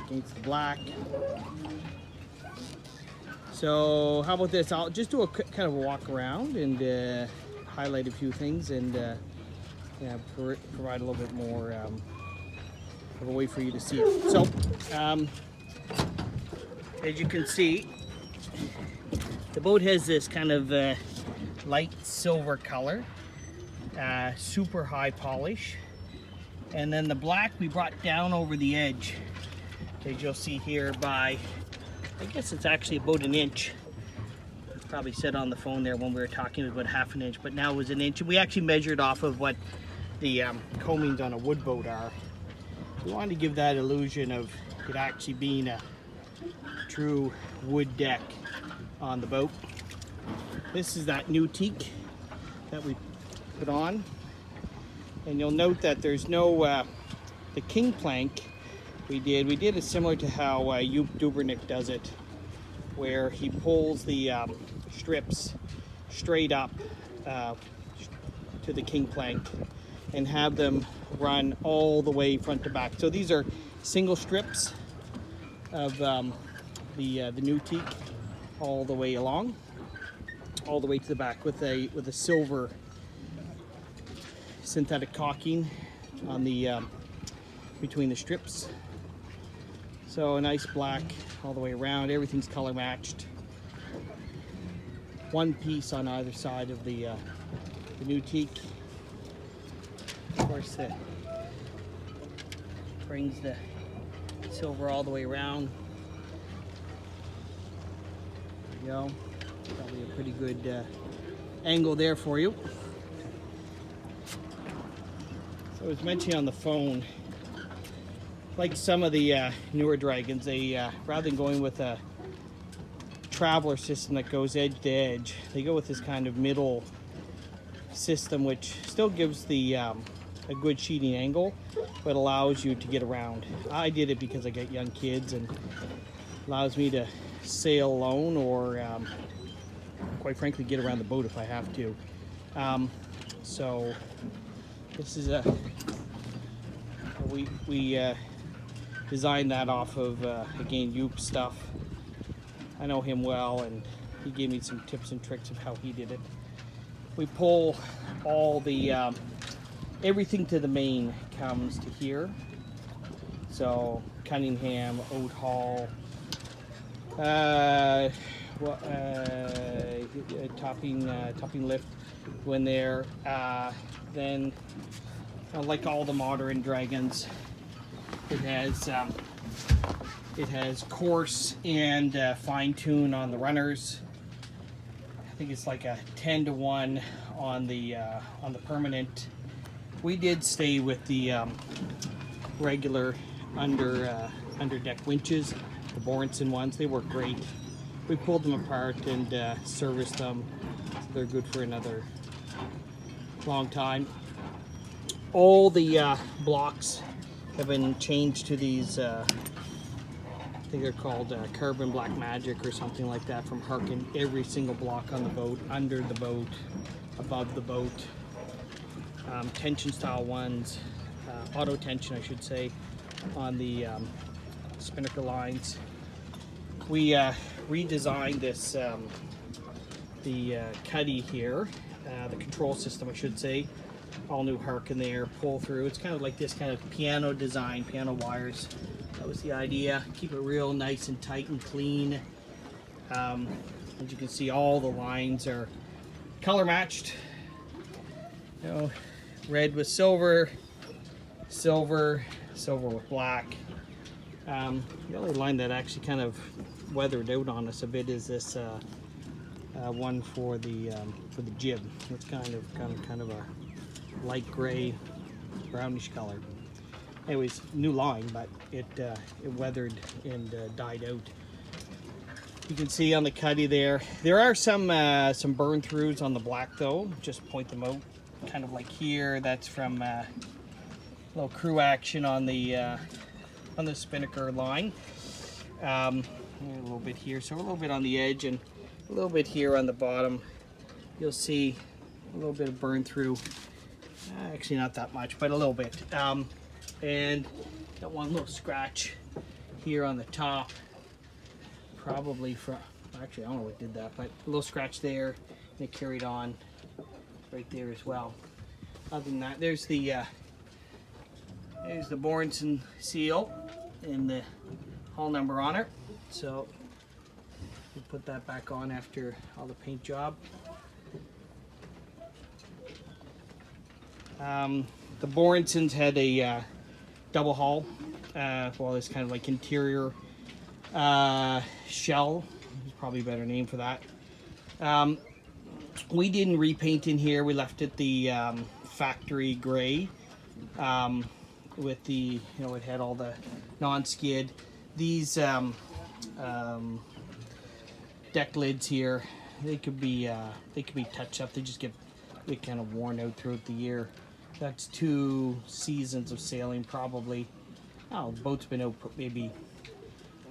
against the black. So how about this? I'll just do a kind of a walk around and highlight a few things and yeah, provide a little bit more of a way for you to see it. So as you can see, the boat has this kind of light silver color, super high polish, and then the black we brought down over the edge, as you'll see here, by I guess it's actually about an inch. It probably said on the phone there when we were talking it was about half an inch, but now it was an inch. And we actually measured off of what the coamings on a wood boat are. We wanted to give that illusion of it actually being a true wood deck on the boat. This is that new teak that we put on, and you'll note that there's no the king plank we did it similar to how Joop Dubernik does it, where he pulls the strips straight up to the king plank and have them run all the way front to back. So these are single strips of the new teak all the way along, all the way to the back with a silver synthetic caulking on the between the strips. So a nice black all the way around. Everything's color matched. One piece on either side of the new teak. Of course, it brings the silver all the way around. There you go. Probably a pretty good angle there for you. So I was mentioning on the phone, like some of the newer Dragons, they rather than going with a traveler system that goes edge to edge, they go with this kind of middle system, which still gives the a good sheeting angle, but allows you to get around. I did it because I got young kids and allows me to sail alone, or quite frankly get around the boat if I have to. So this is we designed that off of again Joop stuff. I know him well, and he gave me some tips and tricks of how he did it. We pull all the everything to the main comes to here. So Cunningham, Oat Hall, topping lift when there. Then like all the modern Dragons, it has coarse and fine tune on the runners. I think it's like a 10-to-1 on the permanent. We did stay with the regular under deck winches, the Borenson ones. They work great. We pulled them apart and serviced them, so they're good for another long time. All the blocks have been changed to these, I think they're called Carbon Black Magic or something like that from Harken. Every single block on the boat, under the boat, above the boat. Tension style ones, auto tension I should say, on the spinnaker lines. We redesigned this, the cuddy here, the control system I should say. All new Harken there, pull through. It's kind of like this kind of piano design, piano wires. That was the idea. Keep it real nice and tight and clean. As you can see, all the lines are color matched. You know, red with silver, silver with black. The only line that actually kind of weathered out on us a bit is this one for the jib. It's kind of a light gray, brownish color. Anyways, new line, but it weathered and died out. You can see on the cuddy there are some burn throughs on the black though. Just point them out, kind of like here. That's from little crew action on the spinnaker line. A little bit here, so a little bit on the edge and a little bit here on the bottom. You'll see a little bit of burn through. Actually not that much, but a little bit. And got one little scratch here on the top, probably from, actually I don't know what did that, but a little scratch there, and it carried on right there as well. Other than that, there's the Borenson seal and the hull number on it. So we'll put that back on after all the paint job. The Borensons had a double hull, well, it's kind of like interior shell. There's probably a better name for that. We didn't repaint in here. We left it the factory gray with the, you know, it had all the non-skid. These deck lids here, they could be touched up. They just get kind of worn out throughout the year. That's 2 seasons of sailing probably. Oh, the boat's been out maybe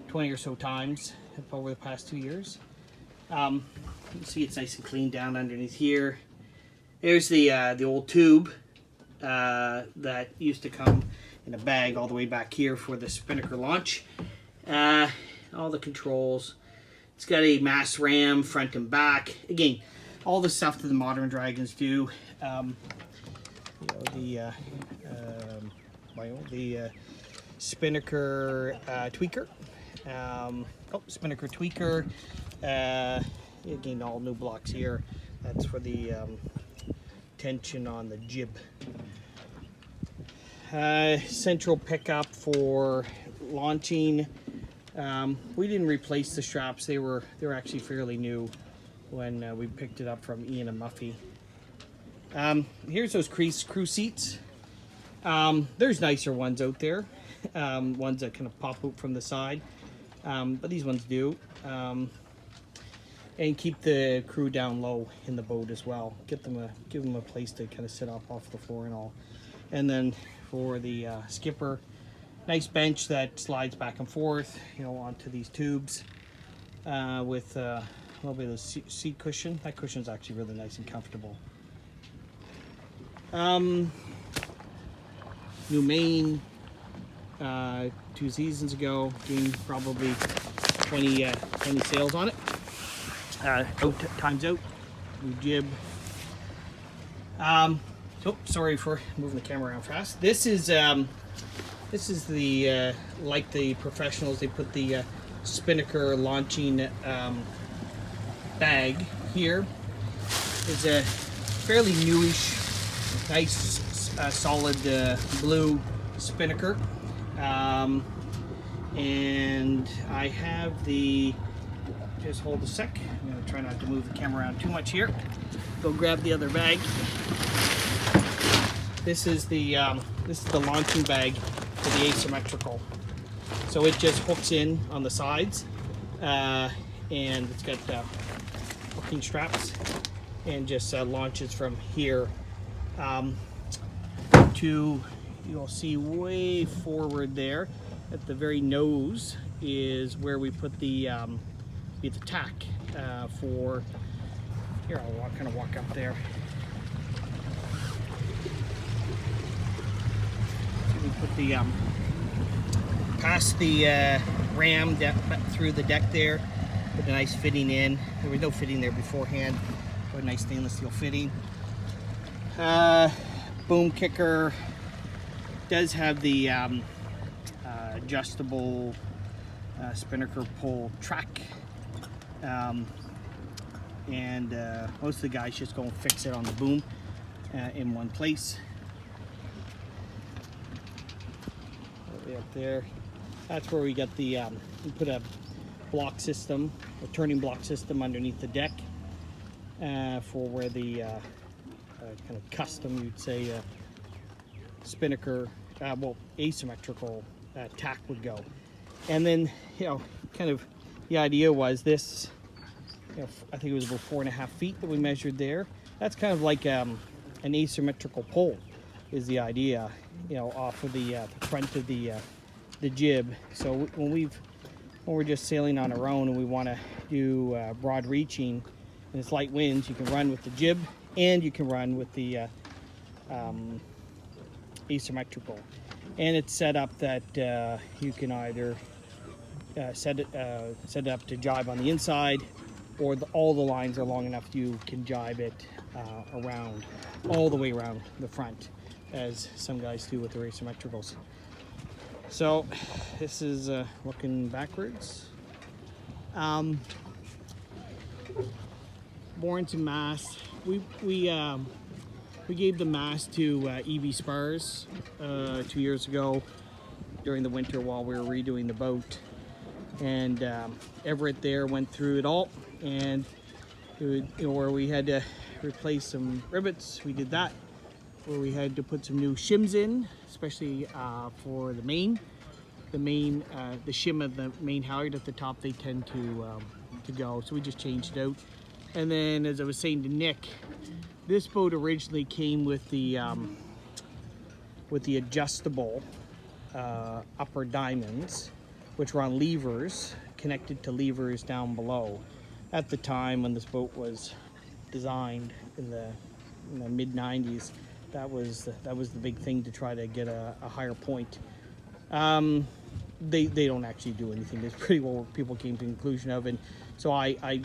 20 or so times over the past 2 years. You see it's nice and clean down underneath here. There's the old tube that used to come in a bag all the way back here for the Spinnaker launch. All the controls. It's got a mass ram front and back. Again, all the stuff that the modern Dragons do. You know, the Spinnaker tweaker. Spinnaker tweaker. Again, all new blocks here. That's for the tension on the jib. Central pickup for launching. We didn't replace the straps. They were actually fairly new when we picked it up from Ian and Muffy. Here's those crew seats. There's nicer ones out there, ones that kind of pop out from the side, but these ones do. And keep the crew down low in the boat as well. Give them a place to kind of sit up off the floor and all. And then for the skipper, nice bench that slides back and forth, you know, onto these tubes with a little bit of seat cushion. That cushion is actually really nice and comfortable. New main 2 seasons ago, gained probably 20 sails on it. Time's out. New jib. Sorry for moving the camera around fast. This is the like the professionals, they put the Spinnaker launching bag here. It's a fairly newish, nice solid blue Spinnaker, and I have the, just hold a sec, I'm going to try not to move the camera around too much here. Go grab the other bag. This is the launching bag for the asymmetrical. So it just hooks in on the sides, and it's got hooking straps, and just launches from here to, you'll see way forward there at the very nose is where we put the tack for, here I'll kind of walk up there. So we put the past the ram through the deck there with a nice fitting in. There was no fitting there beforehand, but a nice stainless steel fitting. Boom kicker does have the adjustable Spinnaker pull track, and most of the guys just go and fix it on the boom in one place. Way up there, that's where we got the we put a block system, a turning block system underneath the deck for where the kind of custom, you'd say, Spinnaker, well, asymmetrical tack would go. And then, you know, kind of the idea was this, you know, I think it was about 4.5 feet that we measured there. That's kind of like an asymmetrical pole is the idea, you know, off of the front of the jib. So when we're just sailing on our own and we want to do broad reaching and it's light winds, you can run with the jib and you can run with the asymmetrical. And it's set up that you can either set it up to jibe on the inside, or all the lines are long enough you can jibe it around, all the way around the front, as some guys do with the racer metricals. So this is looking backwards. Bourne mast. We gave the mast to EV Spars 2 years ago during the winter while we were redoing the boat, and Everett there went through it all, and where we had to replace some rivets, we did that. Where we had to put some new shims in, especially for the main, the shim of the main halyard at the top, they tend to go, so we just changed it out. And then, as I was saying to Nick, this boat originally came with the adjustable upper diamonds, which were on levers, connected to levers down below. At the time when this boat was designed in the mid-90s, that was the big thing, to try to get a higher point. They don't actually do anything. It's pretty well what people came to the conclusion of, and so I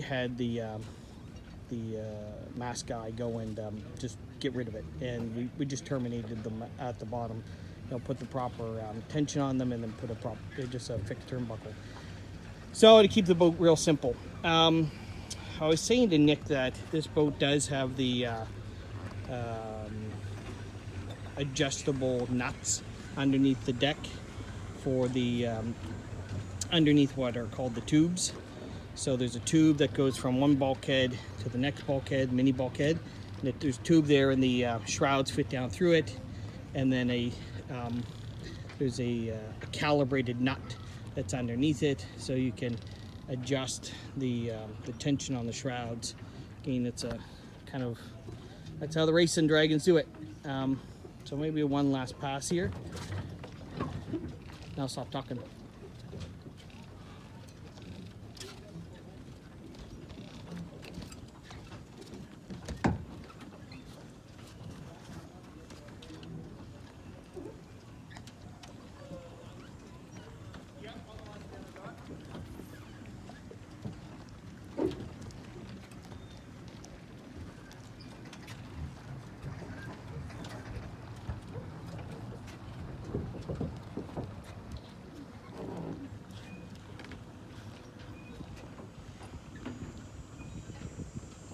had the mast guy go and just get rid of it, and we just terminated them at the bottom. Put the proper tension on them, and then put just a fixed turnbuckle. So to keep the boat real simple. I was saying to Nick that this boat does have the adjustable nuts underneath the deck for the underneath what are called the tubes. So there's a tube that goes from one bulkhead to the next bulkhead, mini bulkhead. And there's a tube there, and the shrouds fit down through it, and then there's a calibrated nut that's underneath it, so you can adjust the tension on the shrouds. Again, it's a kind of, that's how the racing dragons do it. So maybe one last pass here. Now stop talking.